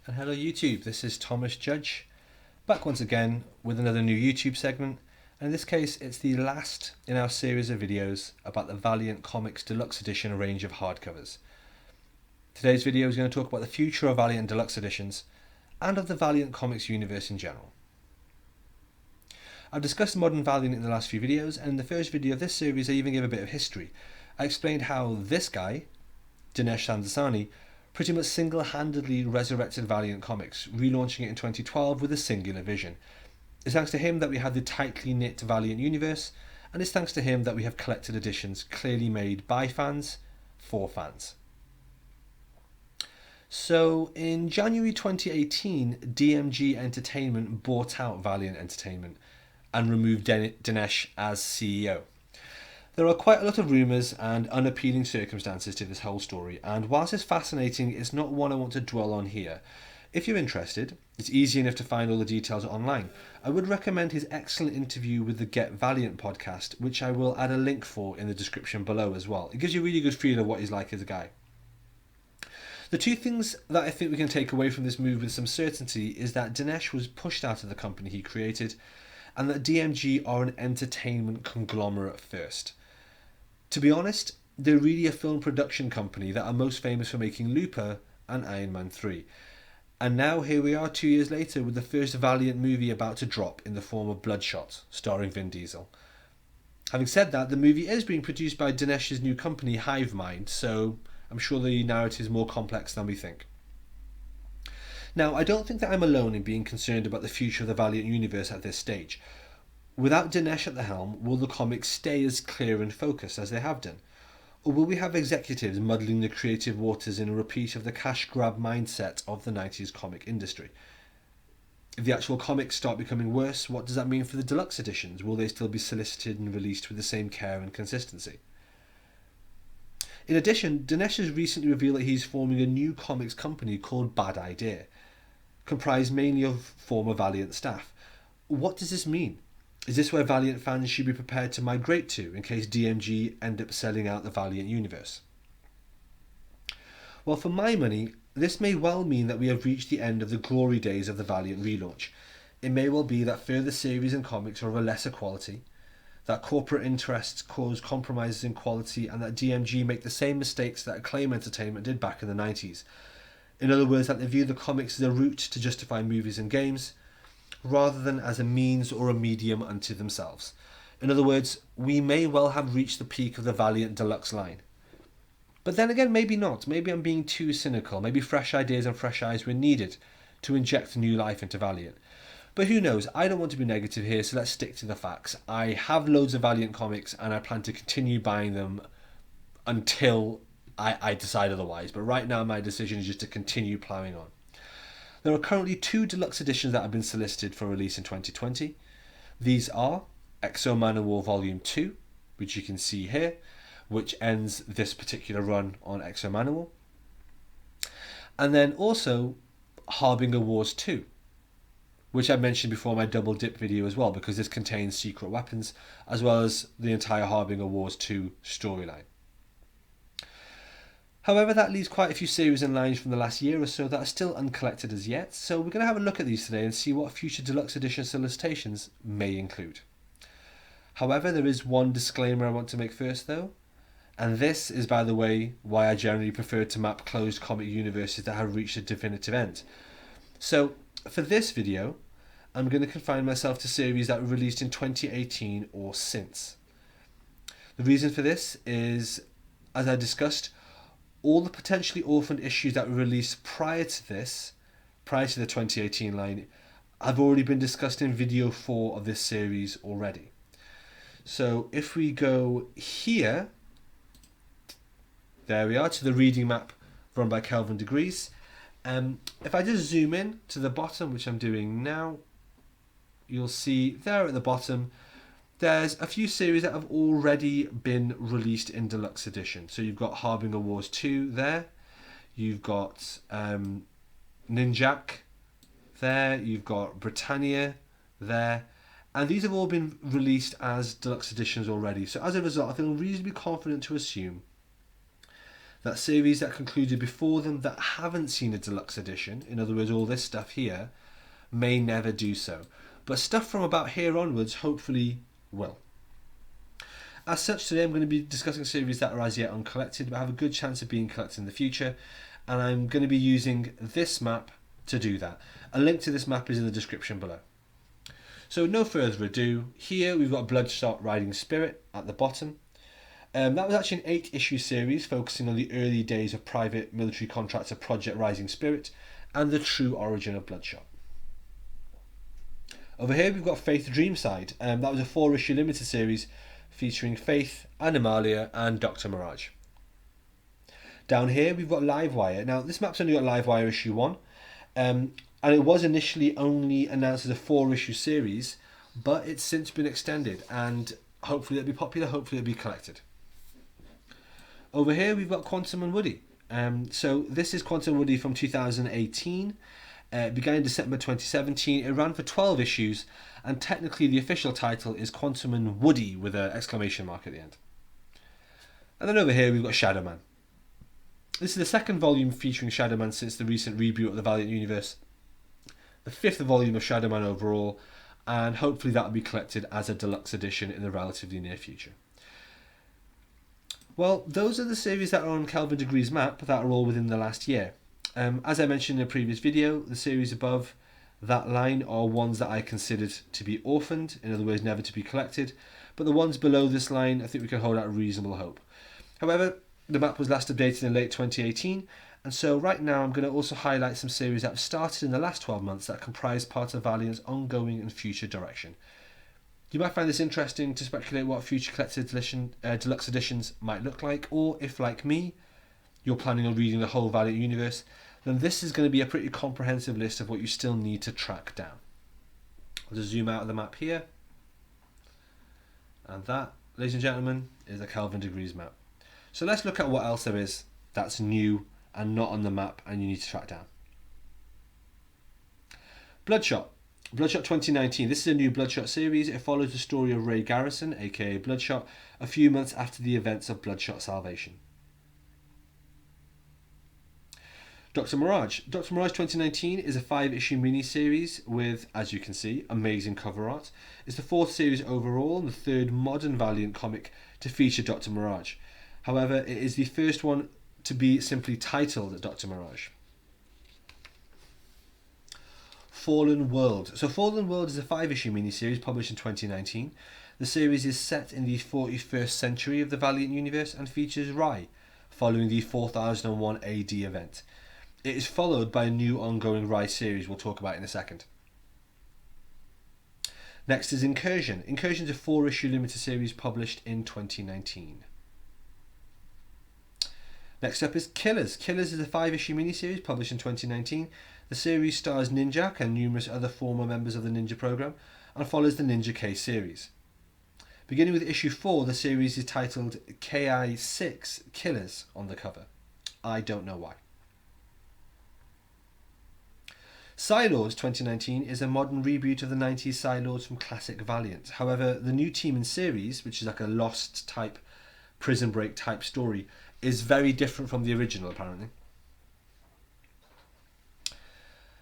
And hello YouTube, this is Thomas Judge, back once again with another new YouTube segment, and in this case it's the last in our series of videos about the Valiant Comics Deluxe Edition range of hardcovers. Today's video is going to talk about the future of Valiant Deluxe Editions and of the Valiant Comics universe in general. I've discussed modern Valiant in the last few videos, and in the first video of this series I even gave a bit of history. I explained how this guy, Dinesh, pretty much single-handedly resurrected Valiant Comics, relaunching it in 2012 with a singular vision. It's thanks to him that we have the tightly knit Valiant universe, and it's thanks to him that we have collected editions clearly made by fans, for fans. So in January 2018, DMG Entertainment bought out Valiant Entertainment and removed Dinesh as CEO. There are quite a lot of rumours and unappealing circumstances to this whole story, and whilst it's fascinating, it's not one I want to dwell on here. If you're interested, it's easy enough to find all the details online. I would recommend his excellent interview with the Get Valiant podcast, which I will add a link for in the description below as well. It gives you a really good feel of what he's like as a guy. The two things that I think we can take away from this move with some certainty is that Dinesh was pushed out of the company he created, and that DMG are an entertainment conglomerate first. To be honest, they're really a film production company that are most famous for making Looper and Iron Man 3. And now here we are 2 years later with the first Valiant movie about to drop in the form of Bloodshot, starring Vin Diesel. Having said that, the movie is being produced by Dinesh's new company, Hivemind, so I'm sure the narrative is more complex than we think. Now, I don't think that I'm alone in being concerned about the future of the Valiant universe at this stage. Without Dinesh at the helm, will the comics stay as clear and focused as they have done? Or will we have executives muddling the creative waters in a repeat of the cash grab mindset of the 90s comic industry? If the actual comics start becoming worse, what does that mean for the deluxe editions? Will they still be solicited and released with the same care and consistency? In addition, Dinesh has recently revealed that he's forming a new comics company called Bad Idea, comprised mainly of former Valiant staff. What does this mean? Is this where Valiant fans should be prepared to migrate to in case DMG end up selling out the Valiant universe? Well, for my money, this may well mean that we have reached the end of the glory days of the Valiant relaunch. It may well be that further series and comics are of a lesser quality, that corporate interests cause compromises in quality, and that DMG make the same mistakes that Acclaim Entertainment did back in the 90s. In other words, that they view the comics as a route to justify movies and games, rather than as a means or a medium unto themselves. In other words, we may well have reached the peak of the Valiant Deluxe line. But then again, maybe not. Maybe I'm being too cynical. Maybe fresh ideas and fresh eyes were needed to inject new life into Valiant. But who knows? I don't want to be negative here, so let's stick to the facts. I have loads of Valiant comics and I plan to continue buying them until I decide otherwise. But right now my decision is just to continue ploughing on. There are currently 2 deluxe editions that have been solicited for release in 2020. These are Exo Manowar Volume 2, which you can see here, which ends this particular run on Exo Manowar. And then also Harbinger Wars 2, which I mentioned before in my double dip video as well, because this contains secret weapons, as well as the entire Harbinger Wars 2 storyline. However, that leaves quite a few series and lines from the last year or so that are still uncollected as yet, so we're going to have a look at these today and see what future deluxe edition solicitations may include. However, there is one disclaimer I want to make first though, and this is, by the way, why I generally prefer to map closed comic universes that have reached a definitive end. So, for this video, I'm going to confine myself to series that were released in 2018 or since. The reason for this is, as I discussed, all the potentially orphaned issues that were released prior to the 2018 line, have already been discussed in video 4 of this series already. So if we go here, there we are, to the reading map run by Kelvin Degrees. If I just zoom in to the bottom, which I'm doing now, you'll see there at the bottom, there's a few series that have already been released in Deluxe Edition. So you've got Harbinger Wars 2 there, you've got Ninjak there, you've got Britannia there, and these have all been released as Deluxe Editions already. So as a result, I feel reasonably confident to assume that series that concluded before them that haven't seen a deluxe edition, in other words all this stuff here, may never do so. But stuff from about here onwards hopefully will. As such, today I'm going to be discussing series that are as yet uncollected but have a good chance of being collected in the future, and I'm going to be using this map to do that. A link to this map is in the description below. So no further ado, here we've got Bloodshot Riding Spirit at the bottom. That was actually an 8-issue series focusing on the early days of private military contractor Project Rising Spirit and the true origin of Bloodshot. Over here we've got Faith Dreamside. That was a 4-issue limited series featuring Faith, Animalia and Dr. Mirage. Down here we've got Livewire. Now this map's only got Livewire issue 1, and it was initially only announced as a 4-issue series, but it's since been extended and hopefully it'll be popular, hopefully it'll be collected. Over here we've got Quantum and Woody. So this is Quantum Woody from 2018. It began in December 2017. It ran for 12 issues, and technically the official title is Quantum and Woody with an exclamation mark at the end. And then over here we've got Shadow Man. This is the second volume featuring Shadow Man since the recent reboot of the Valiant universe. The 5th volume of Shadow Man overall, and hopefully that will be collected as a deluxe edition in the relatively near future. Well, those are the series that are on Kelvin Degrees map that are all within the last year. As I mentioned in a previous video, the series above that line are ones that I considered to be orphaned, in other words never to be collected, but the ones below this line I think we can hold out a reasonable hope. However, the map was last updated in late 2018, and so right now I'm going to also highlight some series that have started in the last 12 months that comprise part of Valiant's ongoing and future direction. You might find this interesting to speculate what future collected deluxe editions might look like, or if, like me, you're planning on reading the whole Valiant universe, then this is going to be a pretty comprehensive list of what you still need to track down. I'll just zoom out of the map here, and that, ladies and gentlemen, is a Kelvin Degrees map. So let's look at what else there is that's new and not on the map and you need to track down. Bloodshot. Bloodshot 2019. This is a new Bloodshot series. It follows the story of Ray Garrison, aka Bloodshot, a few months after the events of Bloodshot Salvation. Dr. Mirage. Dr. Mirage 2019 is a 5-issue mini-series with, as you can see, amazing cover art. It's the 4th series overall and the 3rd modern Valiant comic to feature Dr. Mirage. However, it is the first one to be simply titled Dr. Mirage. Fallen World. So Fallen World is a 5-issue miniseries published in 2019. The series is set in the 41st century of the Valiant universe and features Rai, following the 4001 AD event. It is followed by a new ongoing Rai series we'll talk about in a second. Next is Incursion. Incursion is a 4-issue limited series published in 2019. Next up is Killers. Killers is a 5-issue miniseries published in 2019. The series stars Ninjak and numerous other former members of the Ninja program and follows the Ninja K series. Beginning with issue 4, the series is titled KI6 Killers on the cover. I don't know why. Psylords 2019 is a modern reboot of the 90s Psylords from classic Valiant. However, the new team and series, which is like a Lost type, Prison Break type story, is very different from the original apparently.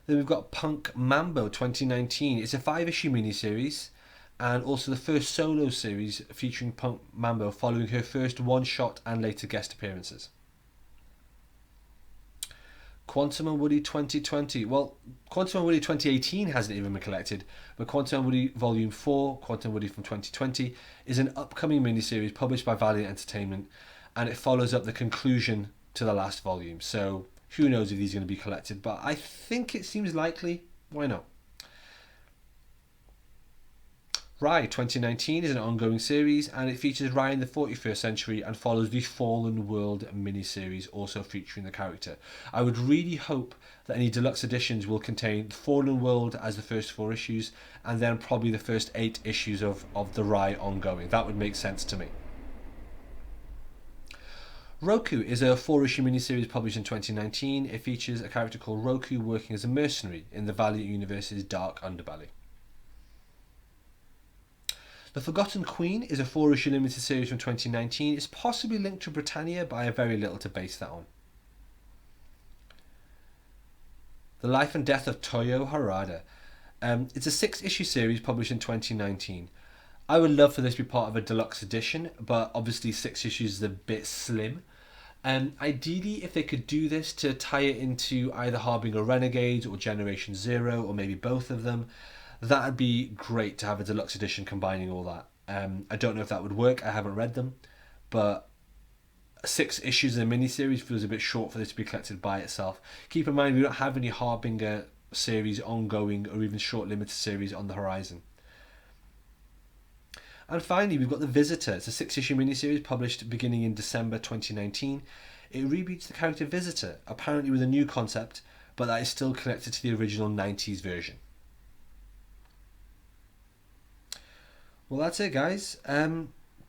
Then we've got Punk Mambo 2019. It's a 5-issue miniseries and also the first solo series featuring Punk Mambo following her first one-shot and later guest appearances. Quantum and Woody 2020. Well, Quantum and Woody 2018 hasn't even been collected, but Quantum and Woody Volume 4, Quantum Woody from 2020, is an upcoming miniseries published by Valiant Entertainment, and it follows up the conclusion to the last volume. So who knows if these are going to be collected, but I think it seems likely. Why not? Rai 2019 is an ongoing series and it features Rai in the 41st century and follows the Fallen World miniseries also featuring the character. I would really hope that any deluxe editions will contain Fallen World as the first 4 issues and then probably the first 8 issues of the Rai ongoing. That would make sense to me. Roku is a 4-issue miniseries published in 2019. It features a character called Roku working as a mercenary in the Valiant universe's dark underbelly. The Forgotten Queen is a 4-issue limited series from 2019. It's possibly linked to Britannia, but I have very little to base that on. The Life and Death of Toyo Harada. It's a 6-issue series published in 2019. I would love for this to be part of a deluxe edition, but obviously 6 issues is a bit slim. Ideally, if they could do this to tie it into either Harbinger Renegades or Generation Zero, or maybe both of them, that would be great to have a deluxe edition combining all that. I don't know if that would work. I haven't read them, but 6 issues in a miniseries feels a bit short for this to be collected by itself. Keep in mind, we don't have any Harbinger series ongoing or even short limited series on the horizon. And finally, we've got The Visitor. It's a 6-issue miniseries published beginning in December 2019. It reboots the character Visitor, apparently with a new concept, but that is still connected to the original 90s version. Well, that's it, guys.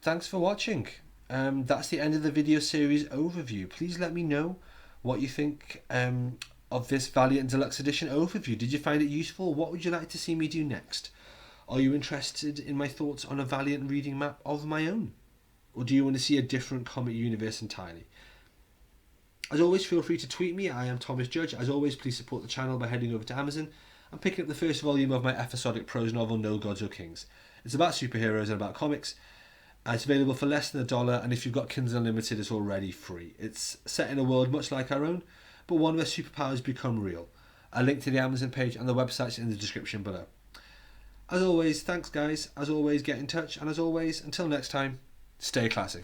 Thanks for watching. That's the end of the video series overview. Please let me know what you think of this Valiant Deluxe Edition overview. Did you find it useful? What would you like to see me do next? Are you interested in my thoughts on a Valiant reading map of my own? Or do you want to see a different comic universe entirely? As always, feel free to tweet me. I am Thomas Judge. As always, please support the channel by heading over to Amazon and picking up the first volume of my episodic prose novel, No Gods or Kings. It's about superheroes and about comics. It's available for less than $1, and if you've got Kindle Unlimited, it's already free. It's set in a world much like our own, but one where superpowers become real. A link to the Amazon page and the website's in the description below. As always, thanks guys. As always, get in touch. And as always, until next time, stay classy.